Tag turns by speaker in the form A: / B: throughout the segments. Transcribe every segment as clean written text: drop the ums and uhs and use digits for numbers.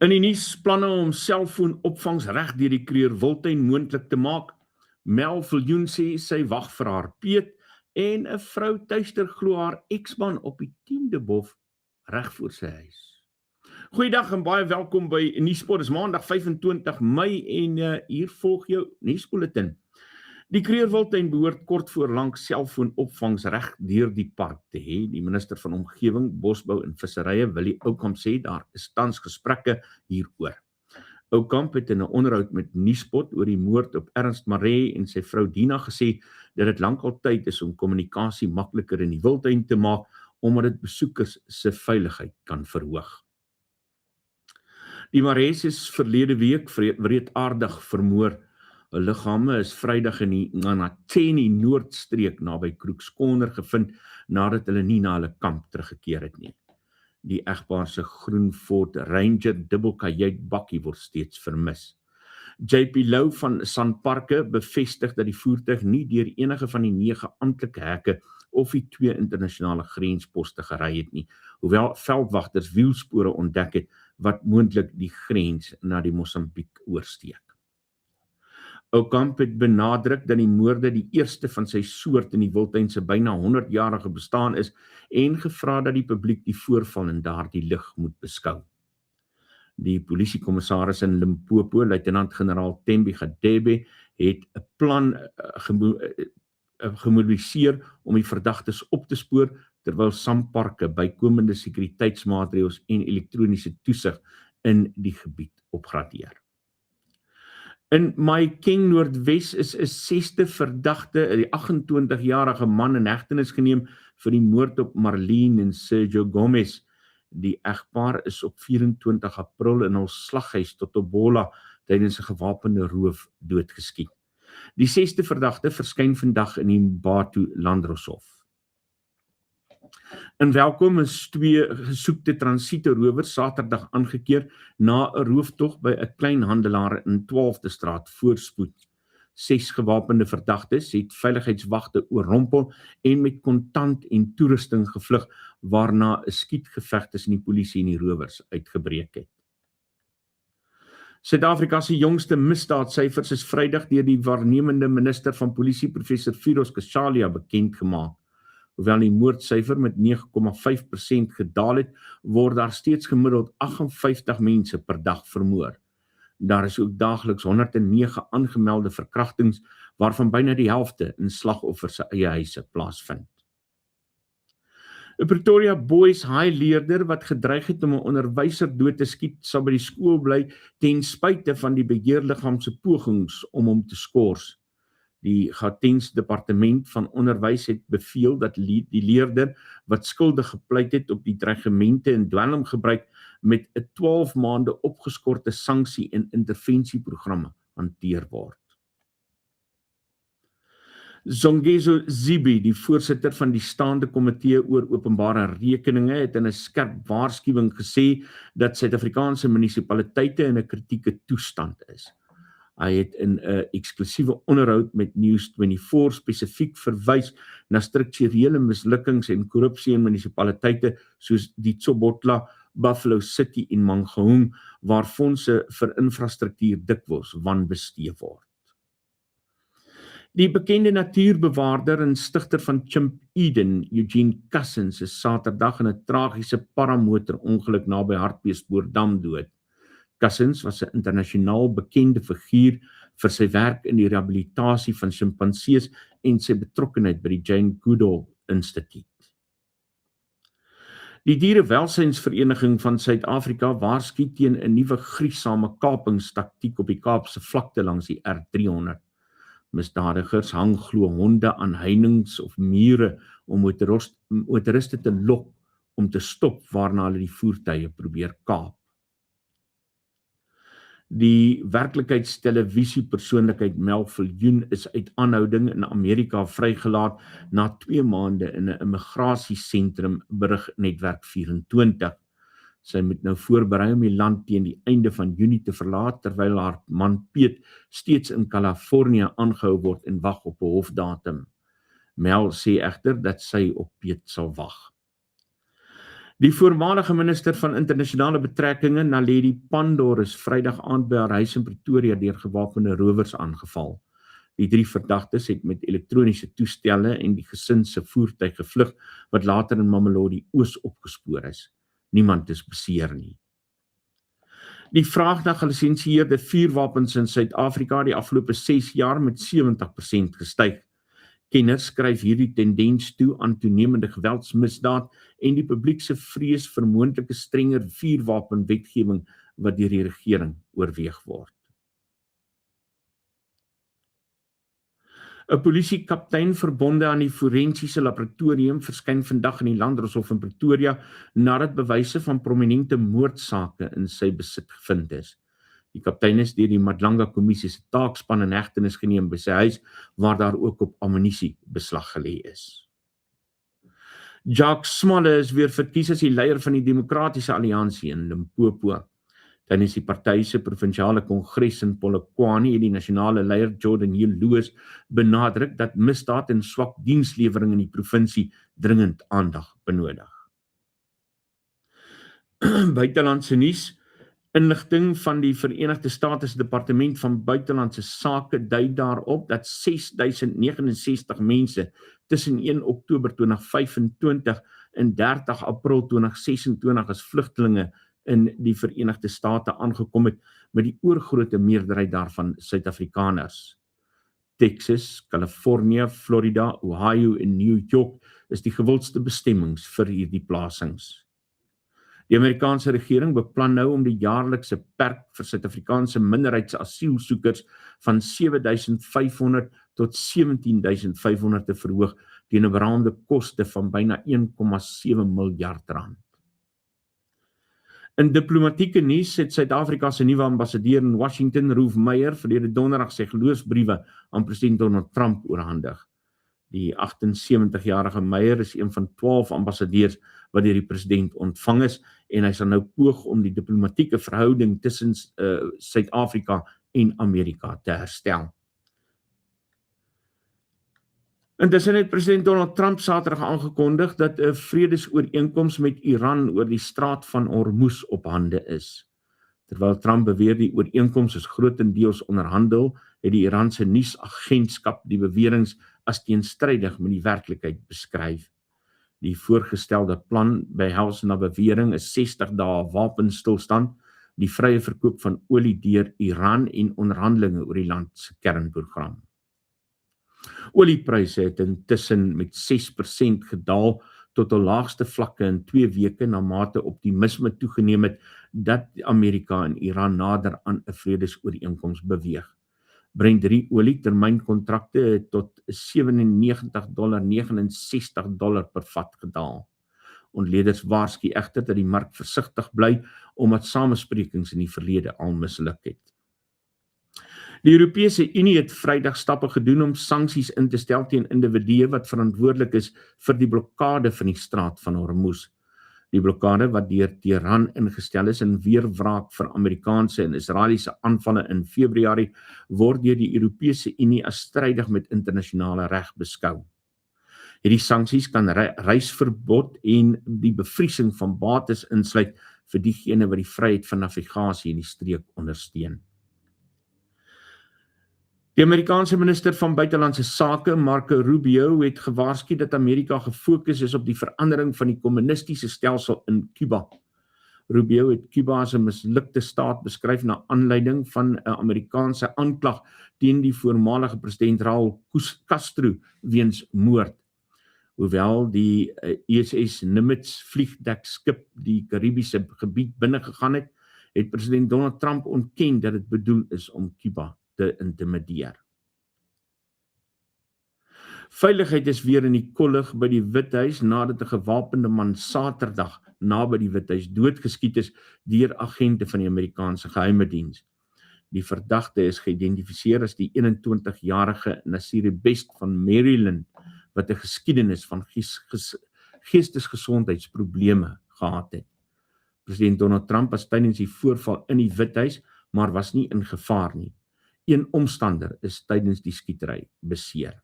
A: In die nuus planne om selfoonopvangs reg deur die Kruger Wildtuin moontlik te maak. Mel Viljoen sê sy wag vir haar Piet en 'n vrou tuister glo haar eksman op die 10de bof reg voor sy huis. Goeiedag en baie welkom by Nuuspot. Dis Maandag 25 Mei en hier volg jou nuusbulletin. Die Kruger Wildtuin behoort kort voor lank selfoonopvangs reg deur die park te hê. Die minister van Omgewing, Bosbou en Visserye, Willie Oukamp, sê daar is tans gesprekke hieroor. Oukamp het in 'n onderhoud met Nuuspot oor die moord op Ernst Maree en sy vrou Dina gesê dat dit lankal tyd is om kommunikasie makliker in die Wildtuin te maak omdat dit besoekers se veiligheid kan verhoog. Die Marees is verlede week wreedaardig vermoor. Hul liggame is Vrydag in die Nganateni Noordstreek naby Kroekskonder gevind nadat hulle nie na hulle kamp teruggekeer het nie. Die egpaar se groen Ford Ranger dubbelkajuit bakkie word steeds vermis. JP Lou van Sanparke bevestig dat die voertuig nie deur enige van die 9 amptelike hekke of die 2 internasionale grensposte gery het nie, hoewel veldwagters wielspore ontdek het wat moontlik die grens na die Mosambiek oorsteek. Oukamp het benadruk dat die moorde die eerste van sy soort in die Wildtuin se byna 100-jarige bestaan is en gevra dat die publiek die voorval in daardie lig moet beskou. Die polisiekommissaris in Limpopo, luitenant-generaal Thembi Gadebe, het 'n plan gemobiliseer om die verdagtes op te spoor terwyl Sanparke bykomende sekuriteitsmaatreëls en elektroniese toesig in die gebied opgradeer. In Mahikeng Noordwes is 'n 6de verdagte, die 28-jarige man, in hegtenis geneem vir die moord op Marlene en Sergio Gomez. Die egpaar is op 24 April in hul slaghuis Totobola tydens 'n gewapende roof doodgeskiet. Die 6de verdagte verskyn vandag in die Mbatu Landdroshof. In Welkom is 2 gesoekte transieterowers Saterdag aangekeer na 'n rooftog by 'n kleinhandelaar in 12de straat Voorspoed. 6 gewapende verdagtes het veiligheidswagte oorrompel en met kontant en toerusting gevlug, waarna 'n skietgeveg tussen die polisie en die rowers uitgebreek het. Suid-Afrika se jongste misdaadsyfers is Vrydag deur die waarnemende minister van polisie, professor Firoz Kasalia, bekend gemaak. Hoewel die moordsyfer met 9,5% gedaal het, word daar steeds gemiddeld 58 mense per dag vermoor. Daar is ook daagliks 109 aangemelde verkrachtings, waarvan byna die helfte in slagoffers se eie huise plaasvind. 'n Pretoria Boys High leerder wat gedreig het om 'n onderwyser dood te skiet, sal by die skool bly ten spyte van die beheerliggaam se pogings om hom te skors. Die Gautengse Departement van Onderwys het beveel dat die leerder wat skuldig gepleit het op die dreigemente en dwelmgebruik met 'n 12 maande opgeskorte sanksie en intervensieprogramme hanteer word. Zongezo Zibi, die voorsitter van die staande komitee oor openbare rekeninge, het in 'n skerp waarskuwing gesê dat Suid-Afrikaanse munisipaliteite in 'n kritieke toestand is. Hy het in 'n eksklusiewe onderhoud met News24 spesifiek verwys na strukturele mislukkings en korrupsie in munisipaliteite soos die Tsobotla, Buffalo City en Mangaung, waar fondse vir infrastruktuur dikwels wanbestee word. Die bekende natuurbewaarder en stigter van Chimp Eden, Eugene Cousins, is Saterdag in 'n tragiese paramotorongeluk naby Hartbeespoort-Dam dood. Cousins was 'n internasionaal bekende figuur vir sy werk in die rehabilitasie van sjimpansees en sy betrokkenheid by die Jane Goodall Instituut. Die Dierewelsynsvereniging van Suid-Afrika waarsku teen 'n nuwe gruisame kapingstaktiek op die Kaapse vlakte langs die R300. Misdadigers hang glo honde aan heininge of mure om motoriste te lok om te stop waarna hulle die voertuie probeer kaap. Die werklikheidstelevisiepersoonlikheid Mel Viljoen is uit aanhouding in Amerika vrygelaat na 2 maande in 'n immigrasiesentrum, berig Netwerk 24. Sy moet nou voorberei om die land teen die einde van Junie te verlaat, terwyl haar man Piet steeds in Kalifornië aangehou word en wag op 'n hofdatum. Mel sê egter dat sy op Piet sal wag. Die voormalige minister van internasionale betrekkinge, Naledi Pandor, is Vrydag aand by haar huis in Pretoria deur gewapende rowers aangeval. Die 3 verdagtes het met elektroniese toestelle en die gesin se voertuig gevlug, wat later in Mamelodi Oos opgespoor is. Niemand is beseer nie. Die vraag na gelisensieerde vuurwapens in Suid-Afrika die afgelope 6 jaar met 70% gestyg. Kenners skryf hierdie tendens toe aan toenemende geweldsmisdaad en die publiek se vrees vir moontlike strenger vuurwapenwetgewing wat deur die regering oorweeg word. 'n Polisiekaptein verbonde aan die forensiese laboratorium verskyn vandag in die Landdroshof in Pretoria nadat bewyse van prominente moordsake in sy besit gevind is. Die kaptein is deur die Madlanga Kommissie se taakspan in hegtenis geneem by sy huis, waar daar ook op ammunisie beslag gelê is. Jacques Smalle is weer verkies as die leier van die Demokratiese Alliansie in Limpopo. Tydens die party se provinsiale kongres in Polokwane het die nasionale leier Jordan Hill Lewis benadruk dat misdaad en swak dienslewering in die provinsie dringend aandag benodig. Buitelandse nuus. Inligting van die Verenigde State se Departement van Buitelandse Sake dui daarop dat 6069 mense tussen 1 Oktober 2025 en 30 April 2026 as vlugtelinge in die Verenigde State aangekom het, met die oorgrootste meerderheid daarvan Suid-Afrikaners. Texas, Californië, Florida, Ohio en New York is die gewildste bestemmings vir hierdie plasings. Die Amerikaanse regering beplan nou om die jaarlikse perk vir Suid-Afrikaanse minderheidsasielsoekers van 7.500 tot 17.500 te verhoog teen 'n beraamde koste van byna 1,7 miljard rand. In diplomatieke nuus het Suid-Afrika se nuwe ambassadeur in Washington, Roof Meyer, verlede donderdag sy geloofsbriewe aan president Donald Trump oorhandig. Die 78-jarige Meyer is een van 12 ambassadeurs wat deur die president ontvang is, en hy sal nou poog om die diplomatieke verhouding tussen Suid-Afrika en Amerika te herstel. Intussen het president Donald Trump Saterdag aangekondig dat 'n vredesooreenkoms met Iran oor die straat van Hormuz op hande is. Terwyl Trump beweer die ooreenkoms is grotendeels onderhandel, het die Iranse nuusagentskap die beweringe as teenstrydig met die werklikheid beskryf. Die voorgestelde plan behels na bewering 'n 60 dae wapenstilstand, die vrye verkoop van olie deur Iran en onderhandelinge oor die land se kernprogram. Oliepryse het intussen met 6% gedaal tot hul laagste vlakke in 2 weke na mate optimisme toegeneem het dat Amerika en Iran nader aan 'n vredesooreenkoms beweeg. Brent 3 olie termynkontrakte het tot $97.69 per vat gedaal. Ontleeders waarsku egter dat die mark versigtig bly omdat samesprekings in die verlede al misluk het. Die Europese Unie het Vrydag stappe gedoen om sanksies in te stel teen individue wat verantwoordelik is vir die blokkade van die straat van Hormuz. Die blokkade wat deur Teheran ingestel is in weerwraak vir Amerikaanse en Israeliese aanvalle in Februarie, word deur die Europese Unie as strydig met internasionale reg beskou. Hierdie sanksies kan reisverbod en die bevriesing van bates insluit vir diegene wat die vryheid van navigasie in die streek ondersteun. Die Amerikaanse minister van Buitelandse Sake, Marco Rubio, het gewaarsku dat Amerika gefokus is op die verandering van die kommunistiese stelsel in Cuba. Rubio het Cuba as 'n mislukte staat beskryf na aanleiding van 'n Amerikaanse aanklag teen die voormalige president Raul Castro weens moord. Hoewel die USS Nimitz vliegdekskip die Karibiese gebied binnegegaan het, het president Donald Trump ontken dat dit bedoel is om Cuba te intimideer. Veiligheid is weer in die kollig by die Withuis nadat 'n gewapende man Saterdag naby die Withuis doodgeskiet is deur agente van die Amerikaanse geheime diens. Die verdagte is geïdentifiseer as die 21-jarige Nasiri Best van Maryland, wat 'n geskiedenis van geestesgesondheidsprobleme gehad het. President Donald Trump was tydens die voorval in die Withuis, maar was nie in gevaar nie. Een omstander is tydens die skietery beseer.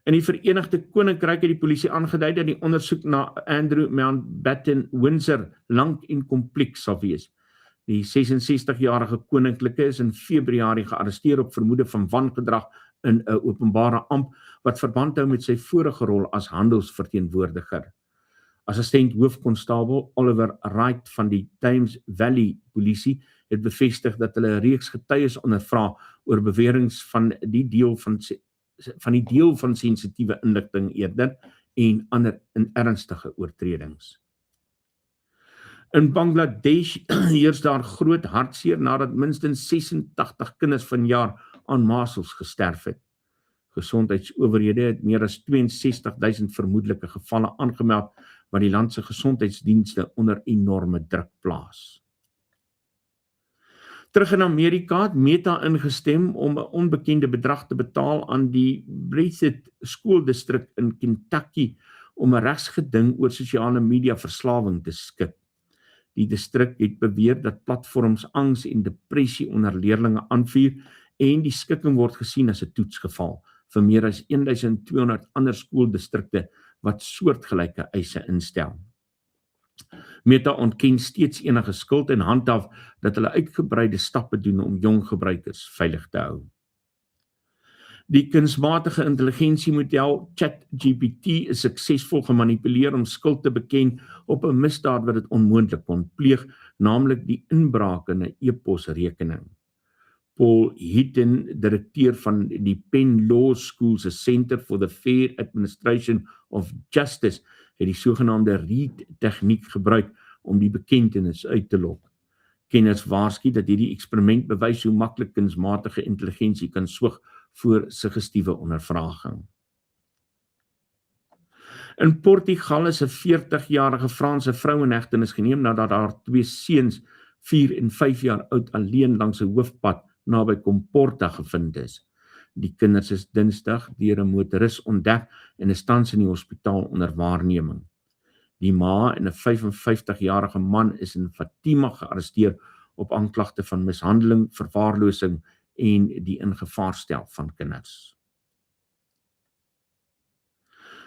A: In die Verenigde Koninkryk het die polisie aangedui dat die ondersoek na Andrew Mountbatten Windsor lank en kompleks sal wees. Die 66-jarige koninklike is in Februarie gearresteer op vermoede van wangedrag in 'n openbare amp wat verband hou met sy vorige rol as handelsverteenwoordiger. Assistent hoofkonstabel Oliver Wright van die Thames Valley polisie het bevestig dat hulle 'n reeks getuies ondervra oor beweringe van die deel van sensitiewe inligting eerder en ander in ernstige oortredings. In Bangladesh heers daar groot hartseer nadat minstens 86 kinders vanjaar aan masels gesterf het. Gesondheidsowerhede het meer as 62.000 vermoedelike gevalle aangemeld wat die land se gesondheidsdienste onder enorme druk plaas. Terug in Amerika het Meta ingestem om 'n onbekende bedrag te betaal aan die Breathitt skooldistrik in Kentucky om 'n regsgeding oor sosiale media verslawing te skik. Die distrik het beweer dat platforms angs en depressie onder leerlinge aanvuur en die skikking word gesien as 'n toetsgeval vir meer as 1200 ander skooldistrikte wat soortgelyke eise instel. Meta ontken steeds enige skuld en handhaaf dat hulle uitgebreide stappe doen om jong gebruikers veilig te hou. Die kunsmatige intelligensiemodel ChatGPT is suksesvol gemanipuleer om skuld te beken op 'n misdaad wat dit onmoontlik kon pleeg, naamlik die inbraak in 'n e-posrekening. Paul Heaton, direkteur van die Penn Law School se Center for the Fair Administration of Justice, het die sogenaamde read-tegniek gebruik om die bekentenis uit te lok. Kenners waarsku dat hierdie eksperiment bewys hoe maklik kunsmatige intelligensie kan swig voor suggestiewe ondervraging. In Portugal is 'n 40-jarige Franse vrou in hegtenis geneem nadat haar twee seuns, 4 en 5 jaar oud, alleen langs 'n hoofpad naby Comporta gevind is. Die kinders is Dinsdag deur 'n motoris ontdek en is tans in die hospitaal onder waarneming. Die ma en 'n 55-jarige man is in Fatima gearresteer op aanklagte van mishandeling, verwaarlosing en die in gevaar stel van kinders.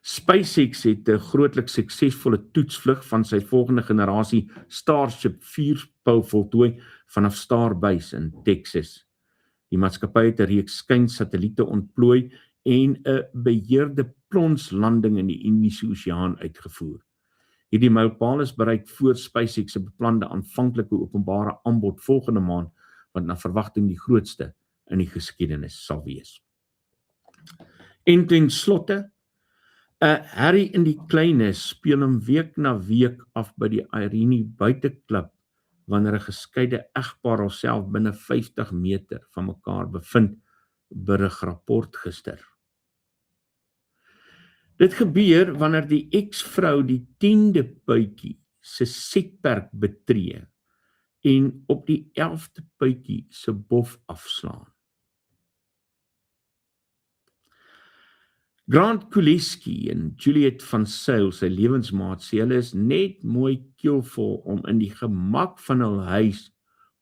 A: SpaceX het 'n grootliks suksesvolle toetsvlug van sy volgende generasie Starship 4-spou voltooi vanaf Starbase in Texas. Die maatskappy het 'n reeks skynsatelliete ontplooi en 'n beheerde plonslanding in die Indiese Oseaan uitgevoer. Hierdie mylpaal is bereik voor SpaceX se beplande aanvanklike openbare aanbod volgende maand, wat na verwagting die grootste in die geskiedenis sal wees. En ten slotte, Harry in die kleine speel hom week na week af by die Irene buiteklub wanneer 'n geskeide egpaar homself binne 50 meter van mekaar bevind, berig rapport gister. Dit gebeur wanneer die eksvrou die 10de puitjie se setperk betree en op die 11de puitjie se bof afslaan. Grant Kuleski en Juliet van Sail, sy lewensmaat, sê hulle is net mooi keelvol om in die gemak van hul huis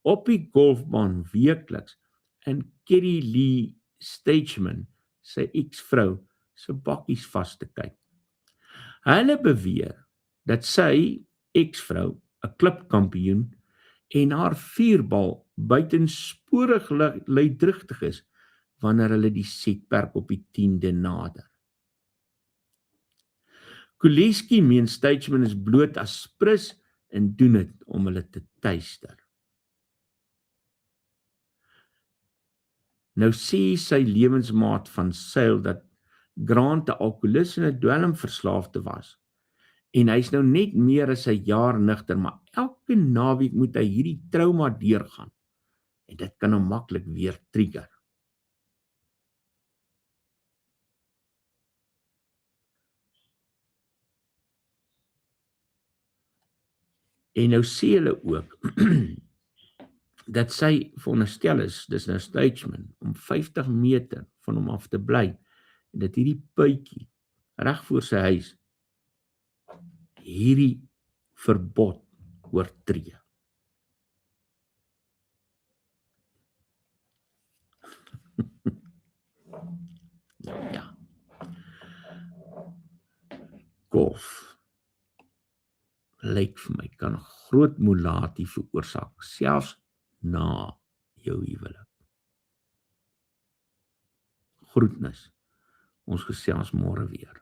A: op die golfbaan weekliks in Kerry Lee Stageman, sy eksvrou, se bakkies vas te kyk. Hulle beweer dat sy eksvrou, 'n klipkampioen, en haar vuurbal buitensporig luidrigtig is wanneer hulle die setperk op die 10de nader. Kuleski meen Stageman is bloot as sprus en doen dit om hulle te tuister. Nou sê sy lewensmaat van Sail dat Grant 'n alkoholist en 'n dwelmverslaafde was. En hy's nou net meer as 'n jaar nigter, maar elke naweek moet hy hierdie trauma deurgaan. En dit kan hom maklik weer trigger. En nou sê hulle ook dat sy veronderstel is, dis nou Stageman, om 50 meter van hom af te bly, en dat hierdie puitjie reg voor sy huis hierdie verbod oortree. Ja. lyk vir my, kan groot molatie veroorsaak, selfs na jou huwelik. Groetnis, ons gesels môre weer.